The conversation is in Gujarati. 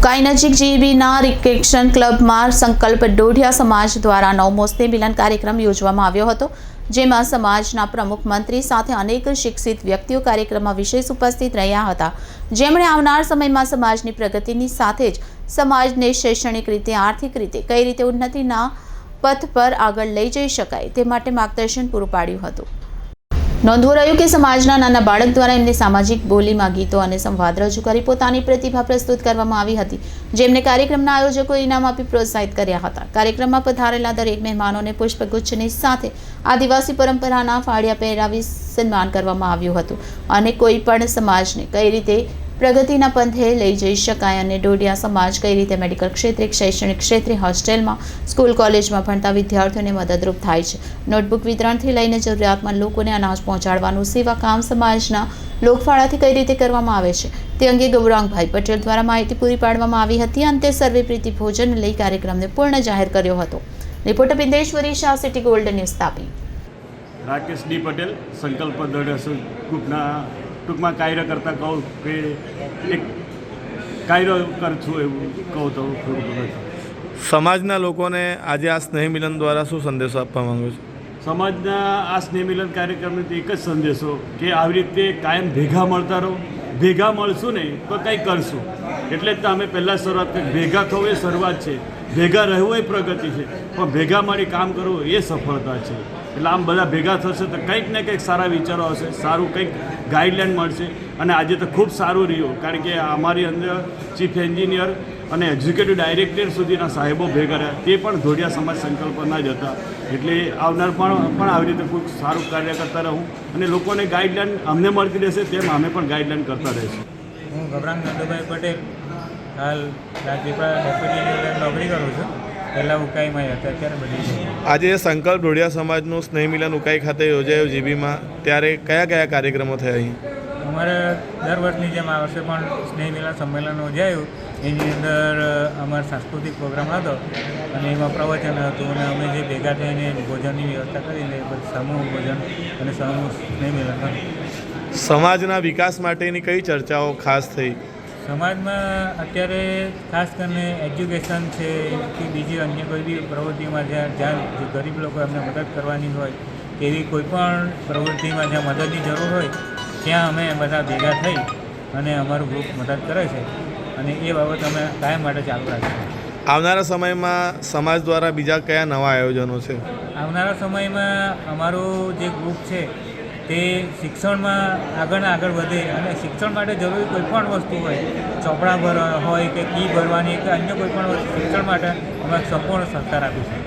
ઉકાઈ નજીક જીબીના રિક્રેશન ક્લબમાં સંકલ્પ ડોઢિયા સમાજ દ્વારા નવમો સ્નેહ મિલન કાર્યક્રમ યોજવામાં આવ્યો હતો, જેમાં સમાજના પ્રમુખ મંત્રી સાથે અનેક શિક્ષિત વ્યક્તિઓ કાર્યક્રમમાં વિશેષ ઉપસ્થિત રહ્યા હતા, જેમણે આવનાર સમયમાં સમાજની પ્રગતિની સાથે જ સમાજને શૈક્ષણિક રીતે, આર્થિક રીતે કઈ રીતે ઉન્નતિના પથ પર આગળ લઈ જઈ શકાય તે માટે માર્ગદર્શન પૂરું પાડ્યું હતું। નોંધવું રહ્યું કે સમાજના નાના બાળક દ્વારા એમની સામાજિક બોલીમાં ગીતો અને સંવાદ રજૂ કરી પોતાની પ્રતિભા પ્રસ્તુત કરવામાં આવી હતી, જેમને કાર્યક્રમના આયોજકોએ ઇનામ આપી પ્રોત્સાહિત કર્યા હતા। કાર્યક્રમમાં પધારેલા દરેક મહેમાનોને પુષ્પગુચ્છની સાથે આદિવાસી પરંપરાના ફાળિયા પહેરાવી સન્માન કરવામાં આવ્યું હતું અને કોઈ પણ સમાજને કઈ રીતે પ્રગતિના પંથે લઈ જઈ શકાય અને ડોઢિયા સમાજ કઈ રીતે મેડિકલ ક્ષેત્રે, શૈક્ષણિક ક્ષેત્રે, હોસ્ટેલમાં, સ્કૂલ કોલેજમાં ભણતા વિદ્યાર્થીઓને મદદરૂપ થાય છે। નોટબુક વિતરણથી લઈને જરૂરિયાતમંદ લોકોને અનાજ પહોંચાડવાનું સેવા કામ સમાજના લોકફાળાથી કઈ રીતે કરવામાં આવે છે તે અંગે ગૌરાંગભાઈ પટેલ દ્વારા માહિતી પૂરી પાડવામાં આવી હતી। અંતે સર્વે પ્રીતિ ભોજન લઈ કાર્યક્રમને પૂર્ણ જાહેર કર્યો હતો। Reporter Bindeshwari Shah, city gold news, Tapi. Rakesh D Patel, સંકલ્પ ડોઢિયા ગ્રુપના ટૂંકમાં કાર્ય કરતાં કહું કે એક કાર્ય કરું છું એવું કહું તો સમાજના લોકોને આજે આ સ્નેહ મિલન દ્વારા શું સંદેશો આપવા માંગો છો? સમાજના આ સ્નેહ મિલન કાર્યક્રમથી એક જ સંદેશો કે આવી રીતે કાયમ ભેગા મળતા રહો, ભેગા મળશું ને તો કંઈ કરશું, એટલે જ તો અમે પહેલાં શરૂઆત કરી, ભેગા થવું એ શરૂઆત છે, ભેગા રહેવું એ પ્રગતિ છે, પણ ભેગા મળી કામ કરવું એ સફળતા છે। એટલે આમ બધા ભેગા થશે તો કંઈક ને કંઈક સારા વિચારો હશે, સારું કંઈક ગાઈડલાઈન મળશે। અને આજે તો ખૂબ સારું રહ્યું, કારણ કે અમારી અંદર ચીફ એન્જિનિયર અને એક્ઝિક્યુટિવ ડાયરેક્ટર સુધીના સાહેબો ભેગા રહ્યા, તે પણ ડોઢિયા સમાજ સંકલ્પના જ હતા। એટલે આવનાર પણ આવી રીતે ખૂબ સારું કાર્ય કરતા રહું અને લોકોને ગાઈડલાઈન અમને મળતી રહેશે, તેમ અમે પણ ગાઈડલાઈન કરતા રહીશું। હું ગૌરાંગ નંદુભાઈ પટેલ, હાલ રાજપીપળા ડેપ્યુટી નોકરી કરું છું। પહેલાં ઉકાઈમાં હતા, અત્યારે બધી આજે સંકલ્પ ડોઢિયા સમાજનું સ્નેહ મિલન ઉકાઈ ખાતે યોજાયું જીબીમાં, ત્યારે કયા કયા કાર્યક્રમો થયા અહીં? અમારે દર વર્ષની જેમ આ વર્ષે પણ સ્નેહ મિલન સંમેલન યોજાયું। એની અંદર અમારો સાંસ્કૃતિક પ્રોગ્રામ હતો અને એમાં પ્રવચન હતું અને અમે જે ભેગા થઈને ભોજનની વ્યવસ્થા કરીને સમૂહ ભોજન અને સમૂહ સ્નેહ મિલન હતું। સમાજના વિકાસ માટેની કઈ ચર્ચાઓ ખાસ થઈ? સમાજમાં અત્યારે ખાસ કરીને એજ્યુકેશન છે કે બીજી અન્ય કોઈ બી પ્રવૃત્તિમાં જ્યાં ગરીબ લોકો એમને મદદ કરવાની હોય તેવી કોઈ પણ પ્રવૃત્તિમાં જ્યાં મદદની જરૂર હોય ત્યાં અમે બધા ભેગા થઈ અને અમારું ગ્રુપ મદદ કરે છે અને એ બાબત અમે કાયમ માટે ચાલુ રાખીશું। આવનારા સમયમાં સમાજ દ્વારા બીજા કયા નવા આયોજનો છે? આવનારા સમયમાં અમારું જે ગ્રુપ છે તે શિક્ષણમાં આગળ વધે અને શિક્ષણ માટે જરૂરી કોઈ પણ વસ્તુ હોય, ચોપડા ભરવા હોય કે ફી ભરવાની કે અન્ય કોઈ પણ વસ્તુ, શિક્ષણ માટે અમે સંપૂર્ણ સહકાર આપીશું।